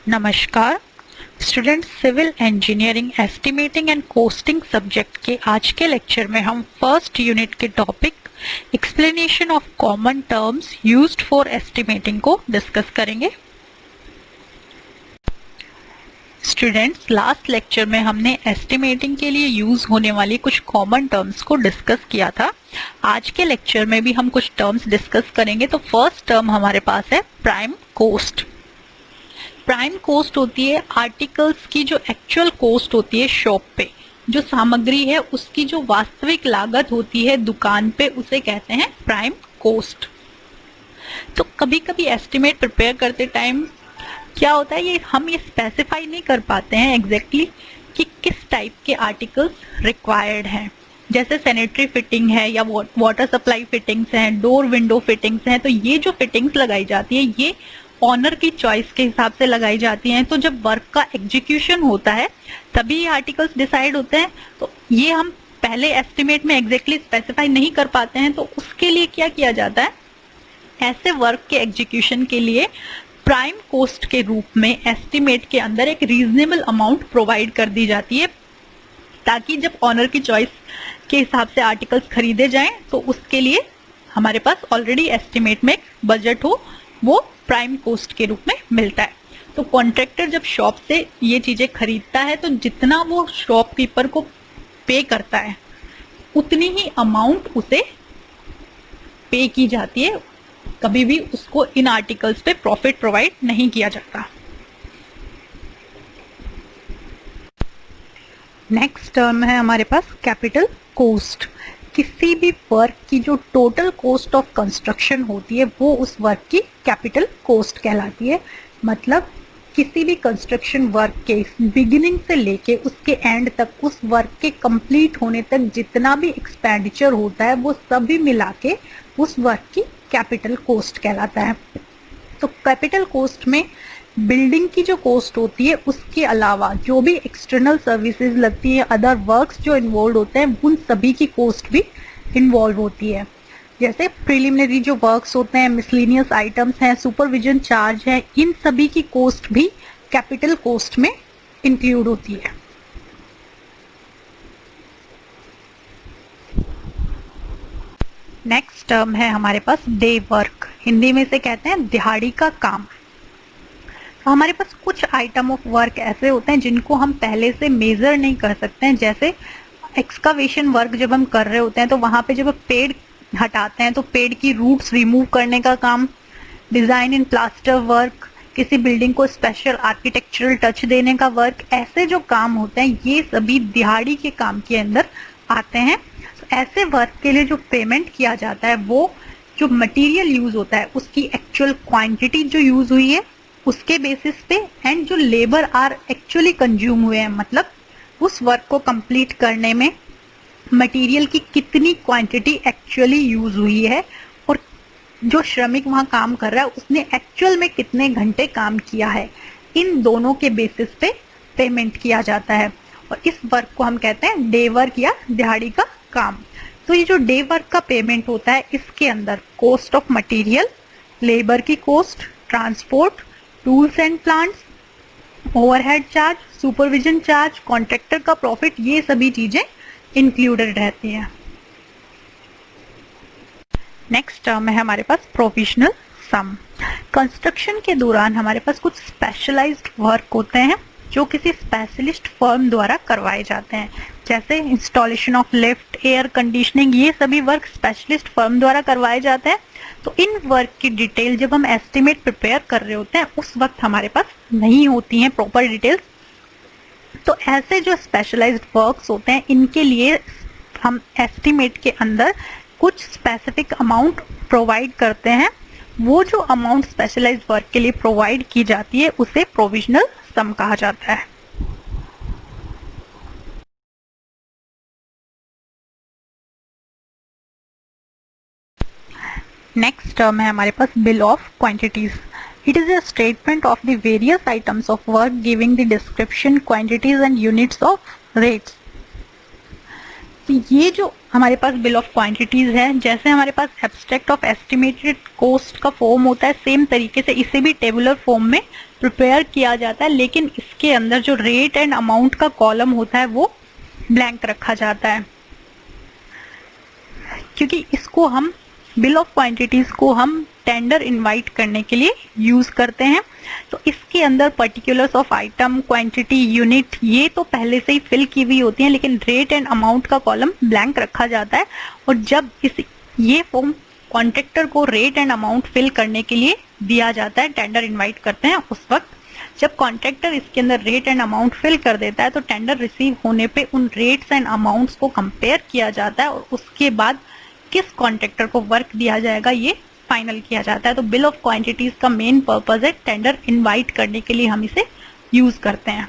नमस्कार student, civil engineering estimating and costing subject के आज के लेक्चर में हम फर्स्ट यूनिट के topic explanation of common terms used for estimating को डिस्कस करेंगे। स्टूडेंट्स, लास्ट लेक्चर में हमने एस्टिमेटिंग के लिए यूज होने वाली कुछ कॉमन टर्म्स को डिस्कस किया था। आज के लेक्चर में भी हम कुछ टर्म्स डिस्कस करेंगे। तो फर्स्ट टर्म हमारे पास है प्राइम कोस्ट। प्राइम कोस्ट होती है आर्टिकल्स की जो एक्चुअल कोस्ट होती है शॉप पे, जो सामग्री है उसकी जो वास्तविक लागत होती है दुकान पे, उसे कहते हैं प्राइम कोस्ट। तो कभी कभी एस्टिमेट प्रिपेयर करते टाइम क्या होता है, हम ये स्पेसिफाई नहीं कर पाते हैं एग्जैक्टली कि किस टाइप के आर्टिकल्स रिक्वायर्ड हैं। जैसे सैनिटरी फिटिंग है या वाटर सप्लाई फिटिंग्स हैं, डोर विंडो फिटिंग्स हैं, तो ये जो फिटिंग्स लगाई जाती है ये ऑनर की चॉइस के हिसाब से लगाई जाती हैं। तो जब वर्क का एग्जीक्यूशन होता है तभी ये आर्टिकल्स डिसाइड होते हैं। तो ये हम पहले एस्टिमेट में एग्जैक्टली स्पेसिफाई नहीं कर पाते हैं, तो उसके लिए क्या किया जाता है, ऐसे वर्क के एग्जीक्यूशन के लिए प्राइम कोस्ट के रूप में एस्टिमेट के अंदर एक रीजनेबल अमाउंट प्रोवाइड कर दी जाती है, ताकि जब ऑनर की चॉइस के हिसाब से आर्टिकल्स खरीदे जाएं तो उसके लिए हमारे पास ऑलरेडी एस्टिमेट में एक बजट हो, वो प्राइम कोस्ट के रूप में मिलता है। तो कॉन्ट्रैक्टर जब शॉप से ये चीजें खरीदता है तो जितना वो शॉपकीपर को पे करता है उतनी ही अमाउंट उसे पे की जाती है। कभी भी उसको इन आर्टिकल्स पे प्रॉफिट प्रोवाइड नहीं किया जाता। नेक्स्ट टर्म है हमारे पास कैपिटल कोस्ट। किसी भी वर्क की जो टोटल कॉस्ट ऑफ कंस्ट्रक्शन होती है वो उस वर्क की कैपिटल कॉस्ट कहलाती है। मतलब किसी भी कंस्ट्रक्शन वर्क के बिगिनिंग से लेके उसके एंड तक, उस वर्क के कंप्लीट होने तक जितना भी एक्सपेंडिचर होता है वो सभी मिला के उस वर्क की कैपिटल कॉस्ट कहलाता है। तो कैपिटल कॉस्ट में बिल्डिंग की जो कॉस्ट होती है उसके अलावा जो भी एक्सटर्नल सर्विसेज लगती है, अदर वर्क्स जो इन्वॉल्व होते हैं, उन सभी की कॉस्ट भी इन्वॉल्व होती है। जैसे प्रिलिमिनरी जो वर्क्स होते हैं, मिसलेनियस आइटम्स हैं, सुपरविजन चार्ज है, इन सभी की कॉस्ट भी कैपिटल कॉस्ट में इंक्लूड होती है। नेक्स्ट टर्म है हमारे पास डे वर्क। हिंदी में से कहते हैं दिहाड़ी का काम। तो हमारे पास कुछ आइटम ऑफ वर्क ऐसे होते हैं जिनको हम पहले से मेजर नहीं कर सकते हैं। जैसे एक्सकावेशन वर्क जब हम कर रहे होते हैं तो वहां पे जब पेड़ हटाते हैं तो पेड़ की रूट्स रिमूव करने का काम, डिजाइन इन प्लास्टर वर्क, किसी बिल्डिंग को स्पेशल आर्किटेक्चरल टच देने का वर्क, ऐसे जो काम होते हैं ये सभी दिहाड़ी के काम के अंदर आते हैं। तो ऐसे वर्क के लिए जो पेमेंट किया जाता है वो जो मटेरियल यूज होता है उसकी एक्चुअल क्वांटिटी जो यूज हुई है उसके बेसिस पे, एंड जो लेबर आर एक्चुअली कंज्यूम हुए हैं, मतलब उस वर्क को कंप्लीट करने में मटेरियल की कितनी क्वांटिटी एक्चुअली यूज हुई है और जो श्रमिक वहां काम कर रहा है उसने एक्चुअल में कितने घंटे काम किया है, इन दोनों के बेसिस पे पेमेंट किया जाता है। और इस वर्क को हम कहते हैं डे वर्क या दिहाड़ी का काम। तो ये जो डे वर्क का पेमेंट होता है इसके अंदर कॉस्ट ऑफ मटेरियल, लेबर की cost, transport, tools and plants, overhead charge, supervision charge, contractor का प्रॉफिट, ये सभी चीजें इंक्लूडेड रहती हैं। नेक्स्ट टर्म है हमारे पास प्रोविजनल सम। कंस्ट्रक्शन के दौरान हमारे पास कुछ स्पेशलाइज्ड वर्क होते हैं जो किसी स्पेशलिस्ट फर्म द्वारा करवाए जाते हैं। जैसे installation of lift, air conditioning, ये सभी वर्क स्पेशलिस्ट फर्म द्वारा करवाए जाते हैं। तो इन वर्क की डिटेल जब हम एस्टिमेट प्रिपेयर कर रहे होते हैं उस वक्त हमारे पास नहीं होती हैं प्रॉपर डिटेल्स। तो ऐसे जो स्पेशलाइज्ड वर्क्स होते हैं इनके लिए हम एस्टिमेट के अंदर कुछ स्पेसिफिक अमाउंट प्रोवाइड करते हैं। वो जो अमाउंट स्पेशलाइज्ड वर्क के लिए प्रोवाइड की जाती है उसे प्रोविजनल सम कहा जाता है। नेक्स्ट टर्म है हमारे पास bill of quantities. It is a statement of the various items of work giving the description, quantities and units of rates. तो ये जो हमारे पास बिल ऑफ क्वांटिटीज है, जैसे हमारे पास एब्स्ट्रैक्ट ऑफ एस्टिमेटेड कॉस्ट का फॉर्म होता है, सेम तरीके से इसे भी टेबुलर फॉर्म में प्रिपेयर किया जाता है, लेकिन इसके अंदर जो रेट एंड अमाउंट का कॉलम होता है वो ब्लैंक रखा जाता है, क्योंकि इसको हम बिल ऑफ क्वांटिटीज को हम टेंडर इनवाइट करने के लिए यूज करते हैं। तो इसके अंदर particulars of item, quantity, unit ये तो पहले से ही फिल की हुई होती हैं, लेकिन रेट एंड अमाउंट का कॉलम ब्लैंक रखा जाता है। और जब ये फॉर्म कॉन्ट्रैक्टर को रेट एंड अमाउंट फिल करने के लिए दिया जाता है, टेंडर इनवाइट करते हैं, उस वक्त जब कॉन्ट्रैक्टर इसके अंदर रेट एंड अमाउंट फिल कर देता है तो टेंडर रिसीव होने पे उन रेट्स एंड अमाउंट्स को कंपेयर किया जाता है और उसके बाद किस कॉन्ट्रैक्टर को वर्क दिया जाएगा ये फाइनल किया जाता है। तो बिल ऑफ क्वांटिटीज का मेन पर्पज है टेंडर इनवाइट करने के लिए हम इसे यूज करते हैं।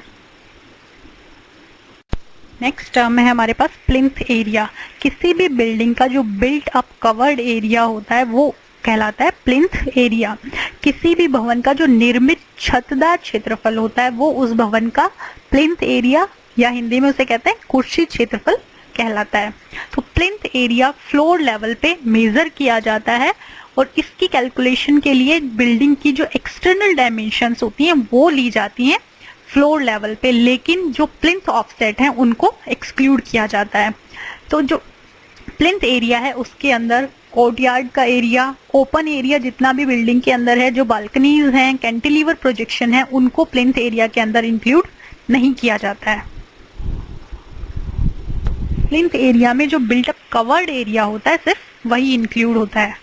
नेक्स्ट टर्म है हमारे पास प्लिंथ एरिया। किसी भी बिल्डिंग का जो बिल्ट अप कवर्ड एरिया होता है वो कहलाता है प्लिंथ एरिया। किसी भी भवन का जो निर्मित छतदार क्षेत्रफल होता है वो उस भवन का प्लिंथ एरिया या हिंदी में उसे कहते हैं कुर्सी क्षेत्रफल कहलाता है। तो प्लिंथ एरिया फ्लोर लेवल पे मेजर किया जाता है और इसकी कैलकुलेशन के लिए बिल्डिंग की जो एक्सटर्नल डायमेंशंस होती हैं वो ली जाती हैं फ्लोर लेवल पे, लेकिन जो प्लिंथ ऑफसेट हैं उनको एक्सक्लूड किया जाता है। तो जो प्लिंथ एरिया है उसके अंदर कोर्टयार्ड का एरिया, ओपन एरिया जितना भी बिल्डिंग के अंदर है, जो बालकनीज हैं, कैंटिलीवर प्रोजेक्शन है, उनको प्लिंथ एरिया के अंदर इंक्लूड नहीं किया जाता है। प्लिंथ एरिया में जो बिल्टअप कवर्ड एरिया होता है सिर्फ वही इंक्लूड होता है।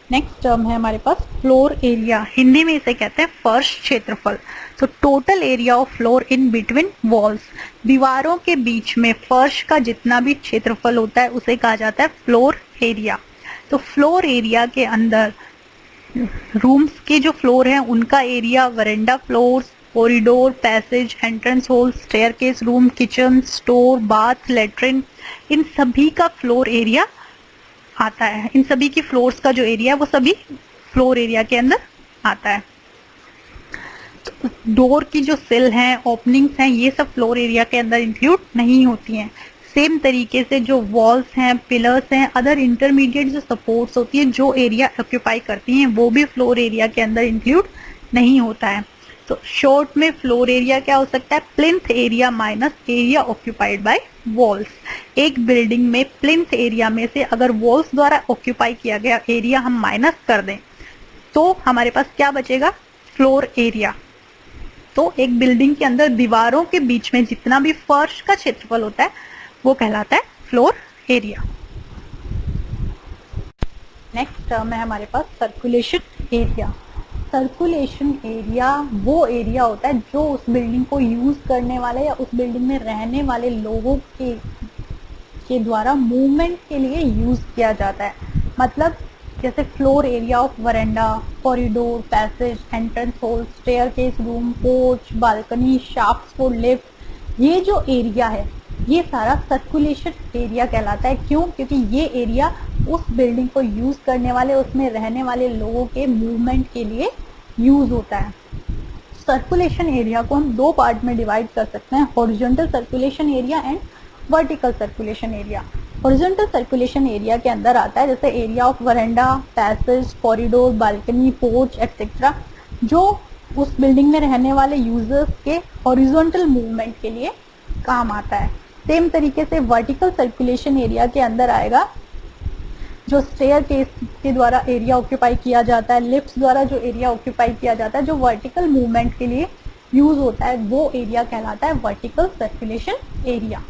नेक्स्ट टर्म है हमारे पास फ्लोर एरिया। हिंदी में इसे कहते हैं फर्श क्षेत्रफल। तो total area of floor in between walls, दीवारों के बीच में फर्श का जितना भी क्षेत्रफल होता है उसे कहा जाता है फ्लोर एरिया। तो फ्लोर एरिया के अंदर रूम्स के जो फ्लोर हैं उनका area, verandah floors, corridor, passage, entrance hall, staircase, room, kitchen, store, bath, latrine, इन सभी का फ्लोर एरिया आता है। इन सभी की फ्लोर्स का जो एरिया है वो सभी फ्लोर एरिया के अंदर आता है। तो डोर की जो सिल हैं, ओपनिंग्स हैं, ये सब फ्लोर एरिया के अंदर इंक्लूड नहीं होती हैं। सेम तरीके से जो वॉल्स हैं, पिलर्स हैं, अदर इंटरमीडिएट जो सपोर्ट्स होती हैं जो एरिया ऑक्यूपाई करती हैं वो भी फ्लोर एरिया के अंदर इंक्लूड नहीं होता है। तो शॉर्ट में फ्लोर एरिया क्या हो सकता है? Plinth area minus area occupied by walls. एक बिल्डिंग में प्लिंथ एरिया में से अगर वॉल्स द्वारा ऑक्यूपाई किया गया एरिया हम माइनस कर दें तो हमारे पास क्या बचेगा? Floor area. तो एक बिल्डिंग के अंदर दीवारों के बीच में जितना भी फर्श का क्षेत्रफल होता है वो कहलाता है फ्लोर एरिया। नेक्स्ट टर्म है हमारे पास सर्कुलेशन एरिया। सर्कुलेशन एरिया वो एरिया होता है जो उस बिल्डिंग को यूज करने वाले या उस बिल्डिंग में रहने वाले लोगों के द्वारा मूवमेंट के लिए यूज किया जाता है। मतलब जैसे floor area of verandah, corridor, passage, entrance hall, staircase, room, porch, balcony, shafts for lift, ये जो एरिया है ये सारा सर्कुलेशन एरिया कहलाता है। क्यों? क्योंकि ये एरिया उस बिल्डिंग को यूज करने वाले, उसमें रहने वाले लोगों के मूवमेंट के लिए यूज होता है। सर्कुलेशन एरिया को हम दो पार्ट में डिवाइड कर सकते हैं, horizontal circulation area and vertical circulation area. Horizontal circulation area के अंदर आता है जैसे area of verandah, passage, corridor, balcony, porch etcetera, जो उस बिल्डिंग में रहने वाले यूजर्स के हॉरिजॉन्टल मूवमेंट के लिए काम आता है। सेम तरीके से वर्टिकल सर्कुलेशन एरिया के अंदर आएगा जो स्टेयर केस के द्वारा एरिया ऑक्यूपाई किया जाता है, लिफ्ट्स द्वारा जो एरिया ऑक्यूपाई किया जाता है, जो वर्टिकल मूवमेंट के लिए यूज होता है, वो एरिया कहलाता है वर्टिकल सर्कुलेशन एरिया।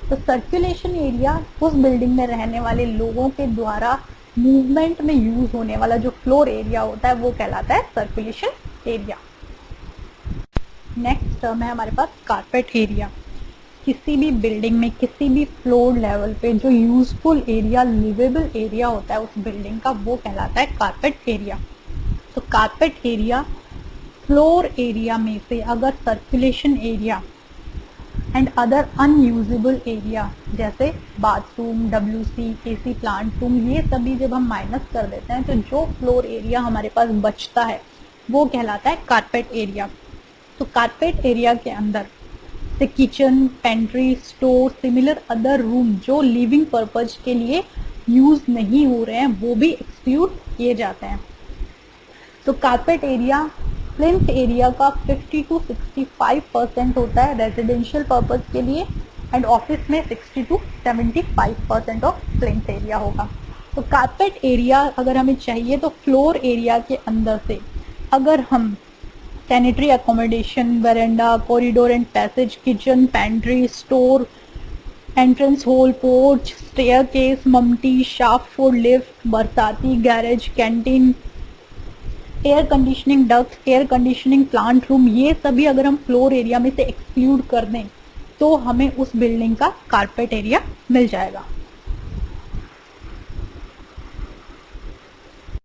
तो सर्कुलेशन एरिया उस बिल्डिंग में रहने वाले लोगों के द्वारा मूवमेंट में यूज होने वाला जो फ्लोर एरिया होता है वो कहलाता है सर्कुलेशन एरिया। नेक्स्ट टर्म है हमारे पास कारपेट एरिया। किसी भी बिल्डिंग में किसी भी फ्लोर लेवल पे जो यूजफुल एरिया, लिवेबल एरिया होता है उस बिल्डिंग का, वो कहलाता है कारपेट एरिया। तो कारपेट एरिया फ्लोर एरिया में से अगर circulation area and other unusable area जैसे bathroom, WC, AC plant room, ये सभी जब हम माइनस कर देते हैं तो जो फ्लोर एरिया हमारे पास बचता है वो कहलाता है कारपेट एरिया। तो कारपेट एरिया के अंदर से kitchen, pantry, store, similar other room जो लिविंग पर्पज के लिए यूज नहीं हो रहे हैं वो भी एक्सक्लूड किए जाते हैं। तो कारपेट एरिया प्लिंथ एरिया का 50 to 65% होता है रेजिडेंशियल पर्पज के लिए, एंड ऑफिस में 60 to 75% ऑफ प्लिंथ एरिया होगा। तो कारपेट एरिया अगर हमें चाहिए तो फ्लोर एरिया के अंदर से अगर हम sanitary accommodation, verandah, corridor and passage, kitchen, pantry, store, entrance hall, porch, staircase, mumty, shaft for lift, barsati, garage, canteen, air conditioning duct, air conditioning plant room, ये सभी अगर हम फ्लोर एरिया में से एक्सक्लूड कर दें तो हमें उस बिल्डिंग का कारपेट एरिया मिल जाएगा।